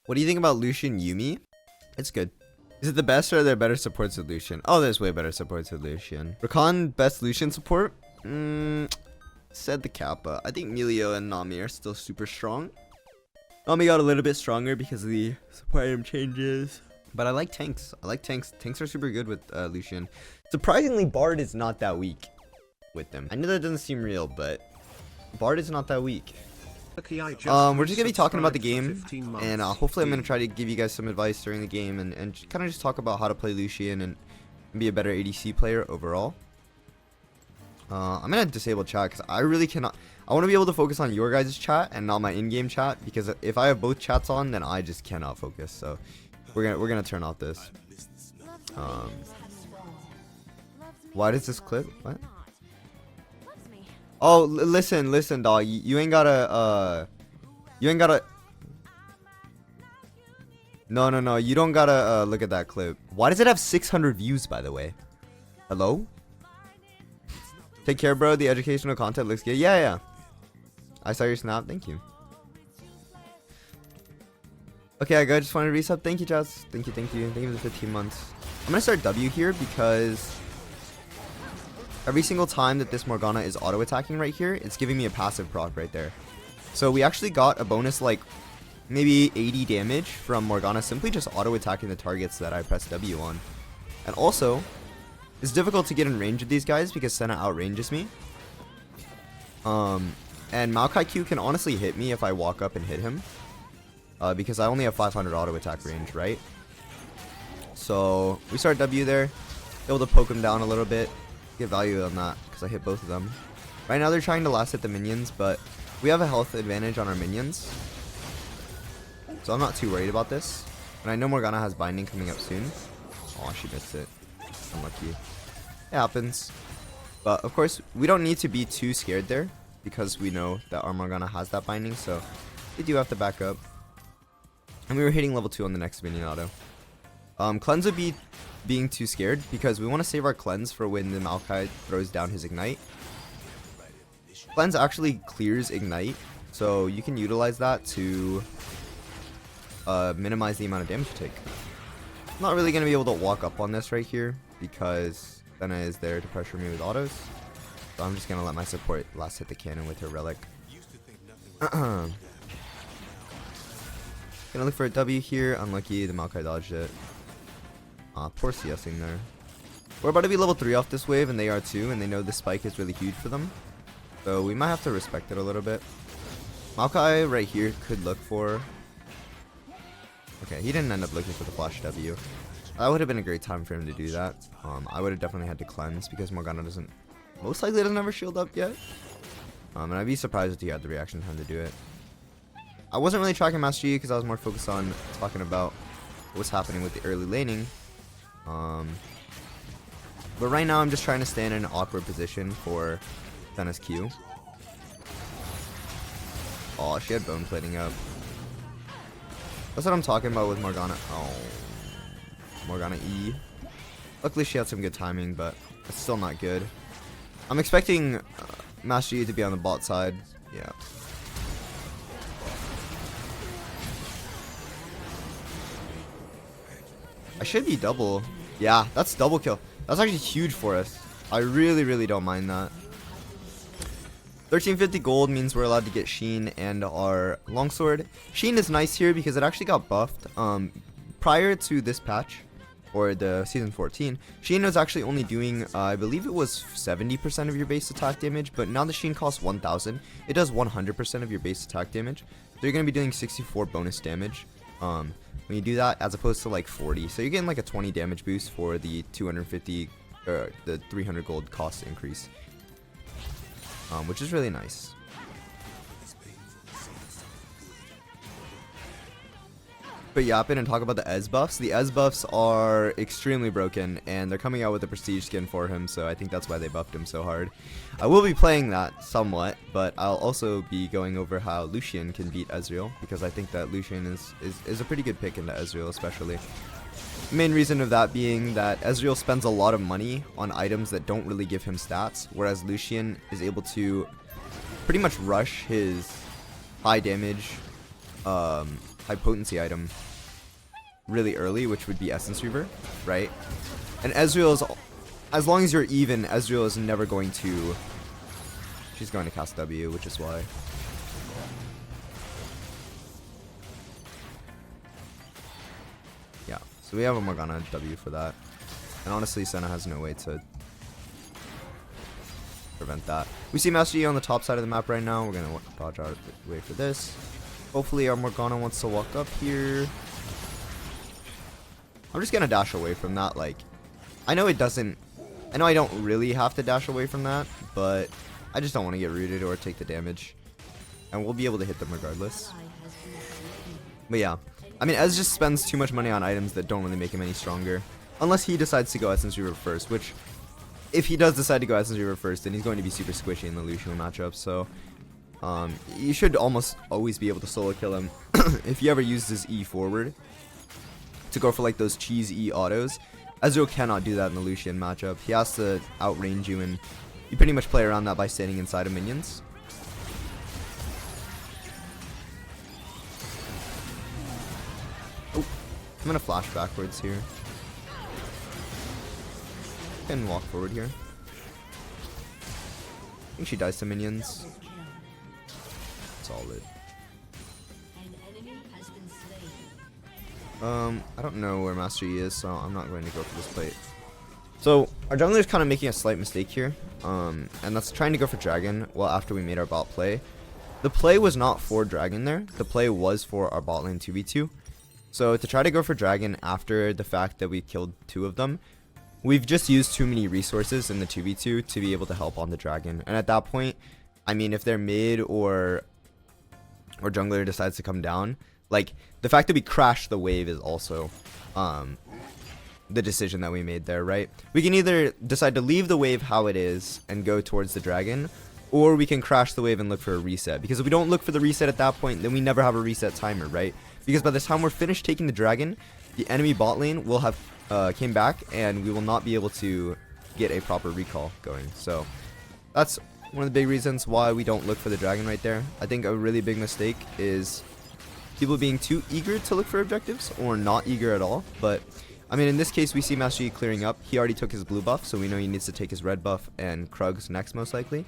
What do you think about Lucian Yumi? It's good. Is it the best or are there better supports with Lucian? Oh, there's way better supports with Lucian. Rakan, best Lucian support? Said the Kappa. I think Melio and Nami are still super strong. Nami got a little bit stronger because of the support item changes. But I like tanks. I like tanks. Tanks are super good with Lucian. Surprisingly, Bard is not that weak with them. I know that doesn't seem real, but Bard is not that weak. We're just gonna be talking about the game, and hopefully I'm gonna try to give you guys some advice during the game, and kind of just talk about how to play Lucian and be a better ADC player overall. I'm gonna disable chat because I really cannot. I want to be able to focus on your guys' chat and not my in-game chat, because if I have both chats on, then I just cannot focus. So we're gonna turn off this. Why does this clip? What? Oh, listen, dog. You ain't gotta, No, you don't gotta, look at that clip. Why does it have 600 views, by the way? Hello? Take care, bro. The educational content looks good. Yeah. I saw your snap. Thank you. Okay, I just wanted to resub. Thank you, Jazz. Thank you. Thank you for the 15 months. I'm gonna start W here because every single time that this Morgana is auto-attacking right here, it's giving me a passive proc right there. So we actually got a bonus like maybe 80 damage from Morgana simply just auto-attacking the targets that I press W on. And also, it's difficult to get in range of these guys because Senna outranges me. And Maokai Q can honestly hit me if I walk up and hit him. Because I only have 500 auto-attack range, right? So we start W there, able to poke him down a little bit. Get value on that because I hit both of them. Right now they're trying to last hit the minions, but we have a health advantage on our minions, so I'm not too worried about this. And I know Morgana has binding coming up soon. Oh, she missed it. Unlucky. It happens. But of course we don't need to be too scared there because we know that our Morgana has that binding, so we do have to back up. And we were hitting level 2 on the next minion auto. Cleanse would be being too scared because we want to save our cleanse for when the Maokai throws down his ignite. Cleanse actually clears ignite, so you can utilize that to minimize the amount of damage you take. I'm not really going to be able to walk up on this right here because Senna is there to pressure me with autos. So I'm just going to let my support last hit the cannon with her relic. Gonna look for a W here. Unlucky, the Maokai dodged it. Poor CSing there. We're about to be level 3 off this wave, and they are too, and they know this spike is really huge for them. So we might have to respect it a little bit. Maokai right here could look for... Okay, he didn't end up looking for the flash W. That would have been a great time for him to do that. I would have definitely had to cleanse because Morgana most likely doesn't have a shield up yet. And I'd be surprised if he had the reaction time to do it. I wasn't really tracking Master Yi because I was more focused on talking about what's happening with the early laning. But right now I'm just trying to stand in an awkward position for Senna's Q. Oh, she had bone plating up. That's what I'm talking about with Morgana. Oh, Morgana E. Luckily she had some good timing, but it's still not good. I'm expecting Master Yi to be on the bot side. Yeah. I should be double. Yeah, that's double kill. That's actually huge for us. I really don't mind that. 1350 gold means we're allowed to get Sheen and our longsword. Sheen is nice here because it actually got buffed. Prior to this patch, or the season 14, Sheen was actually only doing, I believe it was 70% of your base attack damage, but now the Sheen costs 1000. It does 100% of your base attack damage. So you're going to be doing 64 bonus damage. When you do that, as opposed to like 40, so you're getting like a 20 damage boost for the 250, the 300 gold cost increase, which is really nice. But yeah, up in and talk about the Ez buffs. The Ez buffs are extremely broken, and they're coming out with a prestige skin for him, so I think that's why they buffed him so hard. I will be playing that somewhat, but I'll also be going over how Lucian can beat Ezreal, because I think that Lucian is a pretty good pick into Ezreal especially. The main reason of that being that Ezreal spends a lot of money on items that don't really give him stats, whereas Lucian is able to pretty much rush his high damage high potency item really early, which would be Essence Reaver, right? And Ezreal is, as long as you're even, Ezreal is never going to, she's going to cast W, which is why. Yeah, so we have a Morgana W for that. And honestly, Senna has no way to prevent that. We see Master Yi on the top side of the map right now. We're going to dodge our way for this. Hopefully our Morgana wants to walk up here. I'm just going to dash away from that. Like, I know it doesn't, I know I don't really have to dash away from that, but I just don't want to get rooted or take the damage. And we'll be able to hit them regardless. But yeah, I mean, Ez just spends too much money on items that don't really make him any stronger. Unless he decides to go Essence Reaver first, which, if he does decide to go Essence Reaver first, then he's going to be super squishy in the Lucian matchup. So, you should almost always be able to solo kill him if he ever uses his E forward to go for like those cheese E autos. Ezreal cannot do that in the Lucian matchup. He has to outrange you, and you pretty much play around that by standing inside of minions. Oh, I'm gonna flash backwards here. And walk forward here. I think she dies to minions. Solid. I don't know where Master Yi is, so I'm not going to go for this plate. So our jungler is kind of making a slight mistake here, and that's trying to go for dragon. Well, after we made our bot play, the play was not for dragon there. The play was for our bot lane 2v2. So to try to go for dragon after the fact that we killed 2 of them, we've just used too many resources in the 2v2 to be able to help on the dragon. And at that point, I mean, if their mid or jungler decides to come down, like, the fact that we crashed the wave is also the decision that we made there, right? We can either decide to leave the wave how it is and go towards the dragon, or we can crash the wave and look for a reset. Because if we don't look for the reset at that point, then we never have a reset timer, right? Because by the time we're finished taking the dragon, the enemy bot lane will have came back, and we will not be able to get a proper recall going. So that's one of the big reasons why we don't look for the dragon right there. I think a really big mistake is people being too eager to look for objectives or not eager at all. But I mean, in this case, we see Master Yi clearing up. He already took his blue buff, so we know he needs to take his red buff and Krug's next most likely.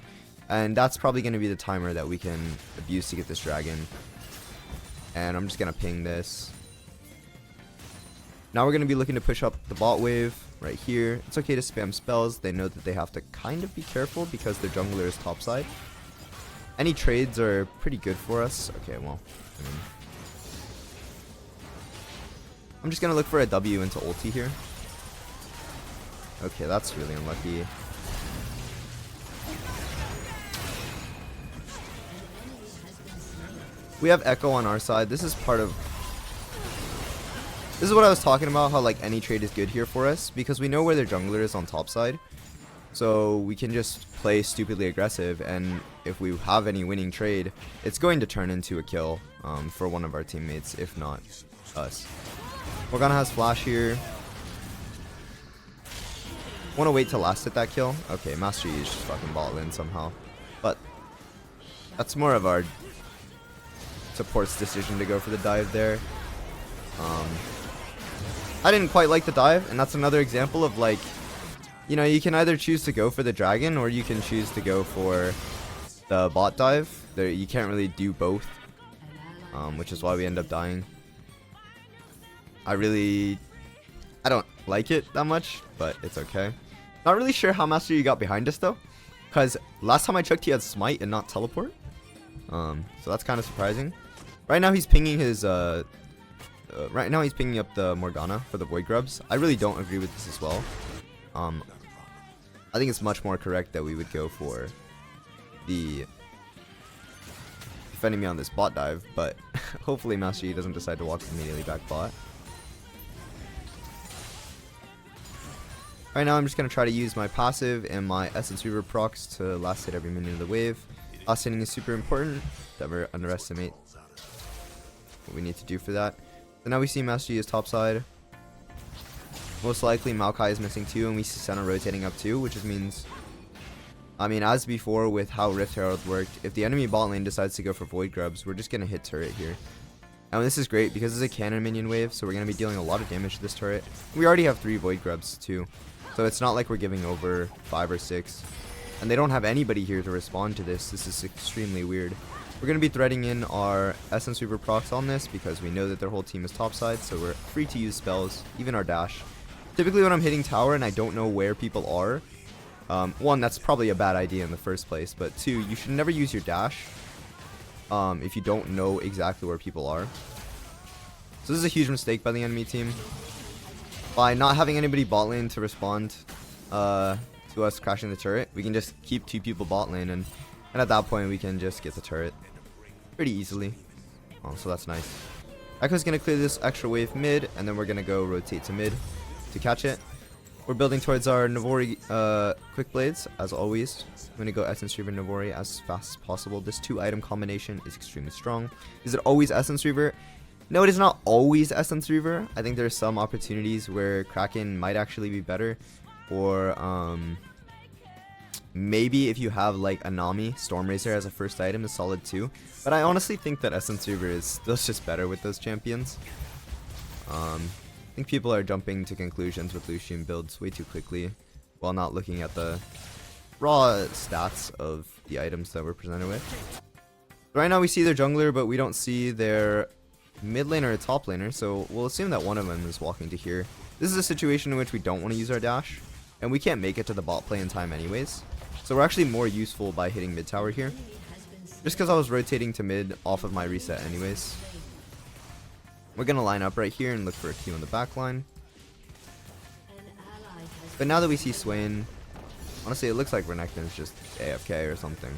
And that's probably going to be the timer that we can abuse to get this dragon. And I'm just going to ping this. Now we're going to be looking to push up the bot wave right here. It's okay to spam spells. They know that they have to kind of be careful because their jungler is topside. Any trades are pretty good for us. Okay, well, I mean, I'm just going to look for a W into ulti here. Okay, that's really unlucky. We have Echo on our side. This is what I was talking about, how like any trade is good here for us because we know where their jungler is on top side. So we can just play stupidly aggressive, and if we have any winning trade, it's going to turn into a kill for one of our teammates, if not us. Morgana has flash here. Want to wait to last hit that kill? Okay, Master Yi is just fucking ball in somehow. But that's more of our support's decision to go for the dive there. I didn't quite like the dive, and that's another example of, like, you know, you can either choose to go for the dragon or you can choose to go for the bot dive. You can't really do both, which is why we end up dying. I don't like it that much, but it's okay. Not really sure how Master Yi got behind us though, because last time I checked he had smite and not teleport. So that's kind of surprising. Right now he's pinging his right now he's pinging up the Morgana for the Void Grubs. I really don't agree with this as well. I think it's much more correct that we would go for the defending me on this bot dive, but hopefully Master Yi doesn't decide to walk immediately back bot. Right now I'm just going to try to use my passive and my Essence Reaver procs to last hit every minute of the wave. Last hitting is super important. Never underestimate what we need to do for that. So now we see Master Yi is topside. Most likely Maokai is missing too, and we see Senna rotating up too, which means, I mean, as before with how Rift Herald worked, if the enemy bot lane decides to go for Void Grubs, we're just going to hit turret here. And this is great because it's a cannon minion wave, so we're going to be dealing a lot of damage to this turret. We already have 3 Void Grubs too, so it's not like we're giving over 5 or 6. And they don't have anybody here to respond to this. This is extremely weird. We're going to be threading in our Essence Reaver procs on this because we know that their whole team is topside, so we're free to use spells, even our dash. Typically when I'm hitting tower and I don't know where people are, 1, that's probably a bad idea in the first place, but 2, you should never use your dash if you don't know exactly where people are. So this is a huge mistake by the enemy team. By not having anybody bot lane to respond to us crashing the turret, we can just keep 2 people bot lane, and at that point we can just get the turret pretty easily. So that's nice. Echo's going to clear this extra wave mid, and then we're going to go rotate to mid to catch it. We're building towards our Navori quick blades, as always. I'm going to go Essence Reaver Navori as fast as possible. This 2-item combination is extremely strong. Is it always Essence Reaver? No, it is not always Essence Reaver. I think there's some opportunities where Kraken might actually be better. Or maybe if you have like Anami, Stormrazor as a first item is solid too. But I honestly think that Essence Reaver is still just better with those champions. I think people are jumping to conclusions with Lucian builds way too quickly while not looking at the raw stats of the items that we're presented with. Right now we see their jungler, but we don't see their mid laner or top laner, so we'll assume that one of them is walking to here. This is a situation in which we don't want to use our dash, and we can't make it to the bot play in time anyways. So we're actually more useful by hitting mid tower here, just because I was rotating to mid off of my reset anyways. We're going to line up right here and look for a Q in the back line. But now that we see Swain, honestly it looks like Renekton's just AFK or something.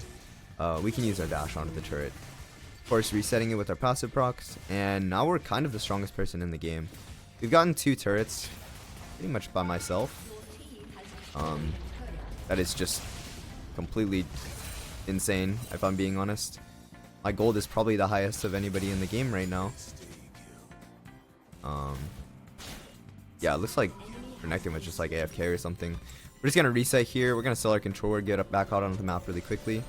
We can use our dash onto the turret. Of course, resetting it with our passive procs, and now we're kind of the strongest person in the game. We've gotten 2 turrets pretty much by myself. That is just completely insane, if I'm being honest. My gold is probably the highest of anybody in the game right now. Yeah, it looks like Renekton was just like AFK or something. We're just gonna reset here. We're gonna sell our controller, get up back out onto the map really quickly.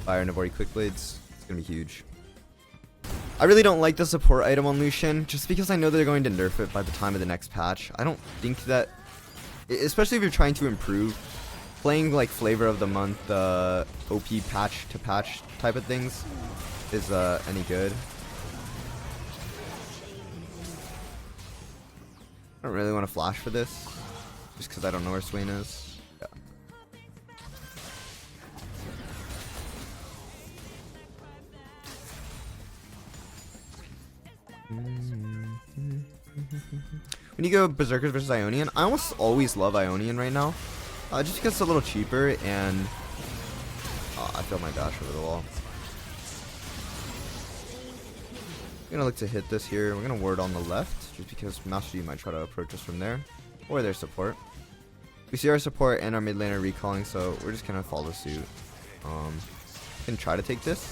Fire Navori quick blades. It's gonna be huge. I really don't like the support item on Lucian, just because I know they're going to nerf it by the time of the next patch. I don't think that, especially if you're trying to improve, playing like flavor of the month, OP patch to patch type of things is any good. I don't really want to flash for this, just because I don't know where Swain is. Yeah. When you go Berserkers versus Ionian, I almost always love Ionian right now, just because it's a little cheaper, and I failed my dash over the wall. I'm gonna look to hit this here. We're gonna ward on the left, just because Master Yi might try to approach us from there, or their support. We see our support and our mid laner recalling, so we're just gonna follow suit. Can try to take this.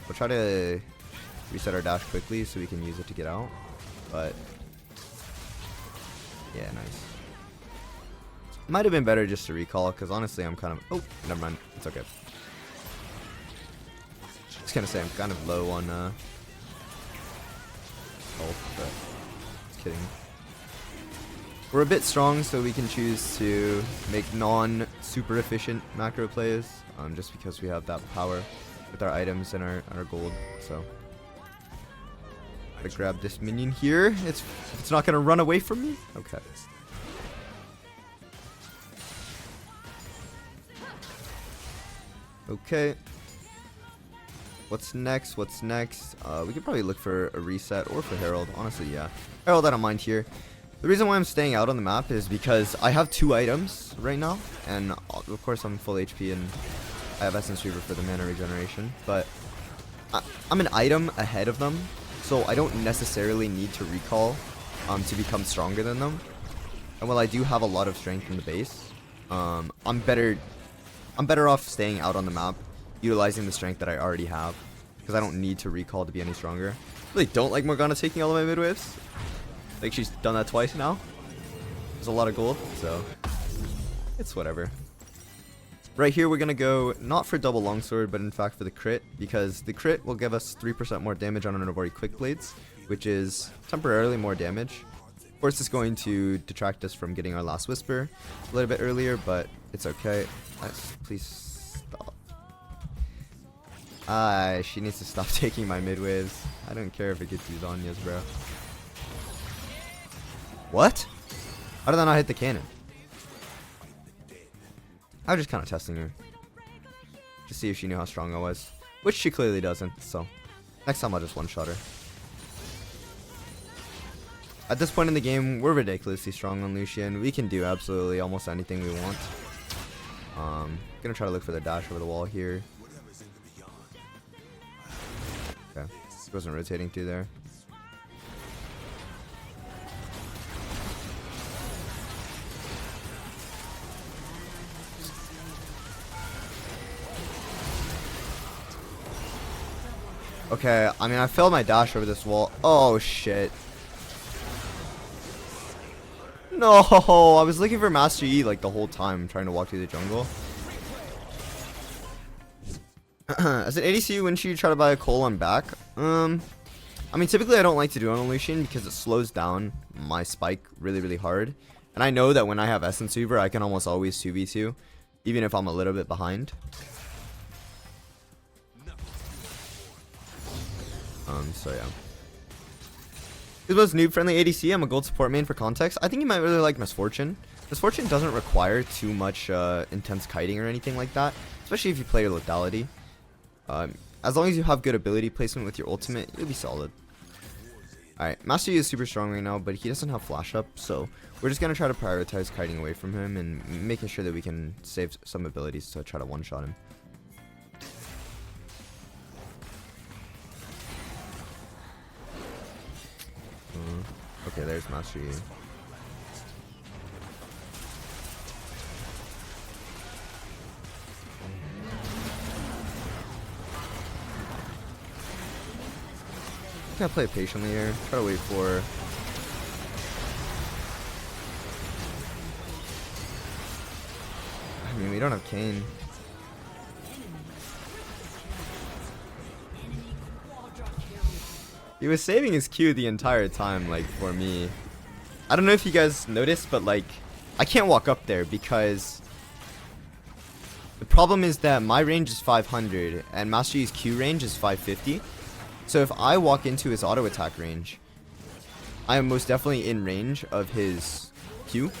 We'll try to reset our dash quickly so we can use it to get out. But yeah, nice. Might have been better just to recall, because honestly I'm kind of, oh, never mind, it's okay. Just gonna say I'm kind of low on health, but just kidding. We're a bit strong, so we can choose to make non-super efficient macro plays, just because we have that power with our items and our gold. So gotta grab this minion here. It's not gonna run away from me. Okay. Okay. What's next? What's next? We could probably look for a reset or for Herald. Honestly, yeah. Herald, I don't mind here. The reason why I'm staying out on the map is because I have 2 items right now, and of course I'm full HP and I have Essence Reaver for the mana regeneration, but I'm an item ahead of them, so I don't necessarily need to recall to become stronger than them. And while I do have a lot of strength in the base, I'm better off staying out on the map, utilizing the strength that I already have, because I don't need to recall to be any stronger. I really don't like Morgana taking all of my mid waves. Like, she's done that twice now. There's a lot of gold, so it's whatever. Right here we're gonna go not for double longsword, but in fact for the crit, because the crit will give us 3% more damage on our Nobori quick blades, which is temporarily more damage. Of course it's going to detract us from getting our last whisper a little bit earlier, but it's okay. Please stop. She needs to stop taking my mid waves. I don't care if it gets you Zanya's, bro. What? How did that not hit the cannon? I was just kind of testing her to see if she knew how strong I was, which she clearly doesn't, so next time I'll just one-shot her. At this point in the game, we're ridiculously strong on Lucian. We can do absolutely almost anything we want. Gonna try to look for the dash over the wall here. Okay, he wasn't rotating through there. Okay, I mean, I failed my dash over this wall. Oh, shit. No, I was looking for Master Yi like the whole time, trying to walk through the jungle. As an ADC, wouldn't you try to buy a Cole on back? I mean, typically I don't like to do it on Lucian because it slows down my spike really, really hard. And I know that when I have Essence Weaver, I can almost always 2v2, even if I'm a little bit behind. So yeah. Who's most noob-friendly ADC? I'm a gold support main for context. I think you might really like Misfortune. Misfortune doesn't require too much intense kiting or anything like that, especially if you play your lethality. As long as you have good ability placement with your ultimate, you'll be solid. Alright, Master Yi is super strong right now, but he doesn't have flash up, so we're just going to try to prioritize kiting away from him and making sure that we can save some abilities to try to one-shot him. Okay, there's Master Yi. I'm gonna play it patiently here. Try to wait for. I mean, we don't have Kayn. He was saving his Q the entire time, like, for me. I don't know if you guys noticed, but, like, I can't walk up there because the problem is that my range is 500 and Master Yi's Q range is 550. So if I walk into his auto attack range, I am most definitely in range of his Q.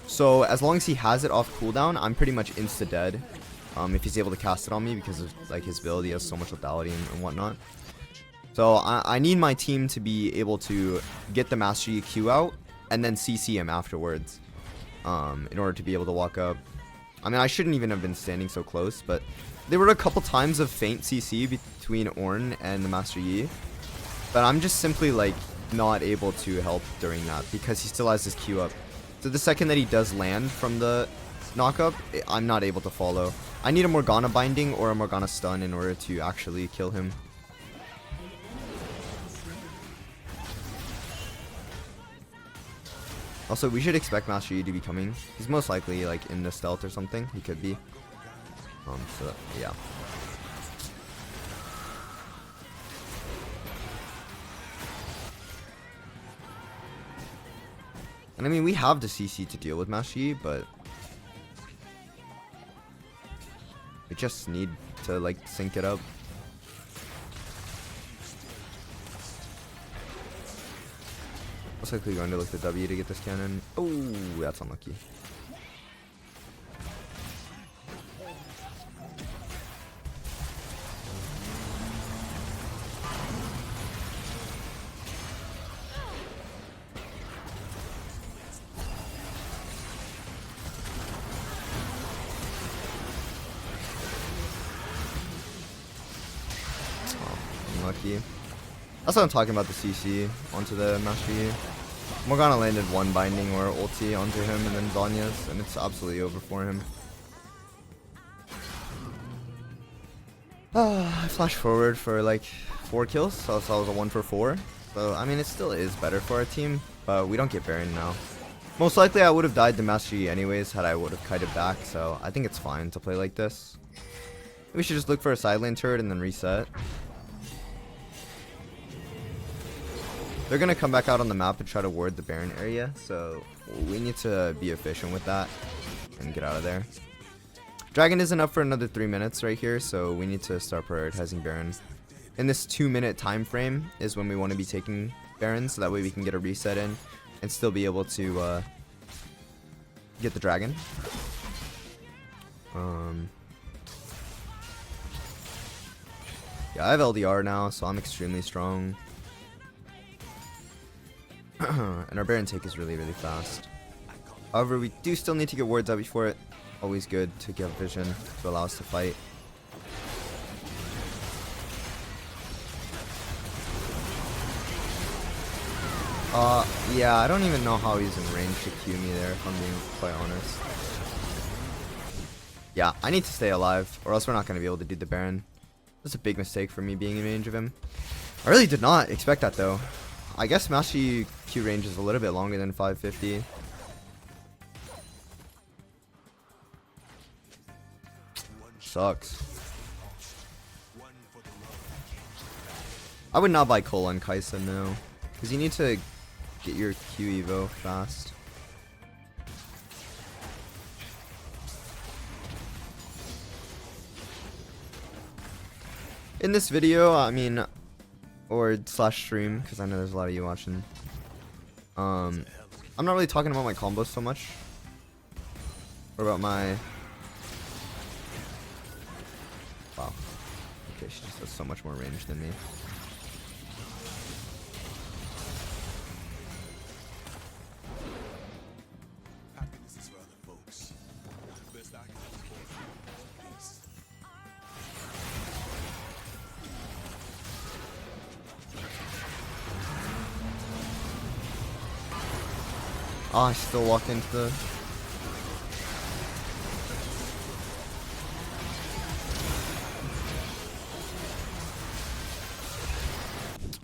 So as long as he has it off cooldown, I'm pretty much insta-dead if he's able to cast it on me because of, like, his ability has so much lethality and whatnot. So I need my team to be able to get the Master Yi Q out and then CC him afterwards in order to be able to walk up. I mean, I shouldn't even have been standing so close, but there were a couple times of faint CC between Ornn and the Master Yi. But I'm just simply, like, not able to help during that because he still has his Q up. So the second that he does land from the knockup, I'm not able to follow. I need a Morgana binding or a Morgana stun in order to actually kill him. Also, we should expect Master Yi to be coming. He's most likely, like, in the stealth or something. He could be. So, yeah. And I mean, we have the CC to deal with Master Yi, but we just need to, like, sync it up. Most likely going to look to W to get this cannon. Oh, that's unlucky. Oh, unlucky. That's what I'm talking about, the CC onto the Master Yi. Morgana landed one binding or ulti onto him and then Zanya's, and it's absolutely over for him. I flashed forward for like 4 kills, so I was a 1 for 4. So, I mean, it still is better for our team, but we don't get Baron now. Most likely I would have died to Master Yi anyways had I would have kited back, so I think it's fine to play like this. We should just look for a side lane turret and then reset. They're gonna come back out on the map and try to ward the Baron area, so we need to be efficient with that and get out of there. Dragon isn't up for another 3 minutes right here, so we need to start prioritizing Baron. In this 2-minute time frame is when we want to be taking Baron, so that way we can get a reset in and still be able to get the dragon. Yeah, I have LDR now, so I'm extremely strong. And our Baron take is really, really fast. However, we do still need to get wards out before it. Always good to get vision to allow us to fight. Yeah, I don't even know how he's in range to Q me there, if I'm being quite honest. Yeah, I need to stay alive, or else we're not going to be able to do the Baron. That's a big mistake for me being in range of him. I really did not expect that, though. I guess Master Yi Q range is a little bit longer than 550. Sucks. I would not buy Cole on Kaisa, no. Because you need to get your Q evo fast. In this video, I mean, or slash stream, because I know there's a lot of you watching. I'm not really talking about my combos so much. Or about my... Wow. Okay, she just has so much more range than me. Oh, I still walked into the...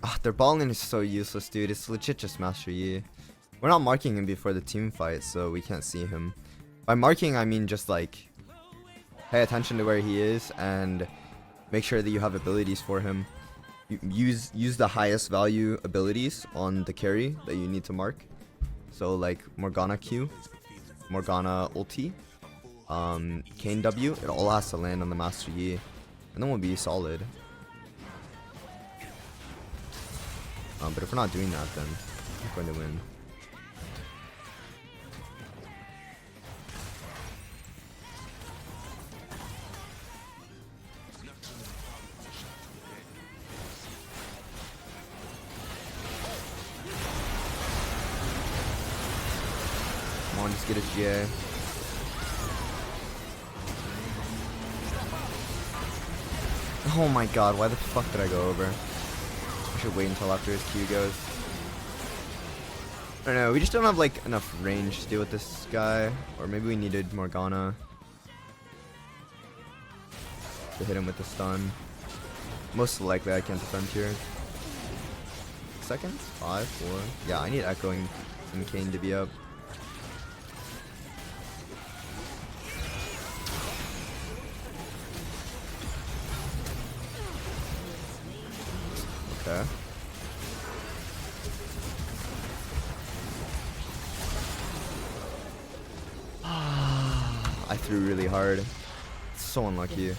Ah, their balling is so useless, dude. It's legit just Master Yi. We're not marking him before the team fight, so we can't see him. By marking, I mean just like... pay attention to where he is, and make sure that you have abilities for him. Use the highest value abilities on the carry that you need to mark. So like Morgana Q, Morgana ulti, Kayn W, it all has to land on the Master Yi, and then we'll be solid. But if we're not doing that, then we're going to win. Come on, just get a GA. Oh my god, why the fuck did I go over? I should wait until after his Q goes. I don't know, we just don't have like enough range to deal with this guy. Or maybe we needed Morgana to hit him with the stun. Most likely I can't defend here. Seconds? 5, 4. Yeah, I need Echoing and Kayn to be up. Okay. I threw really hard. So unlucky.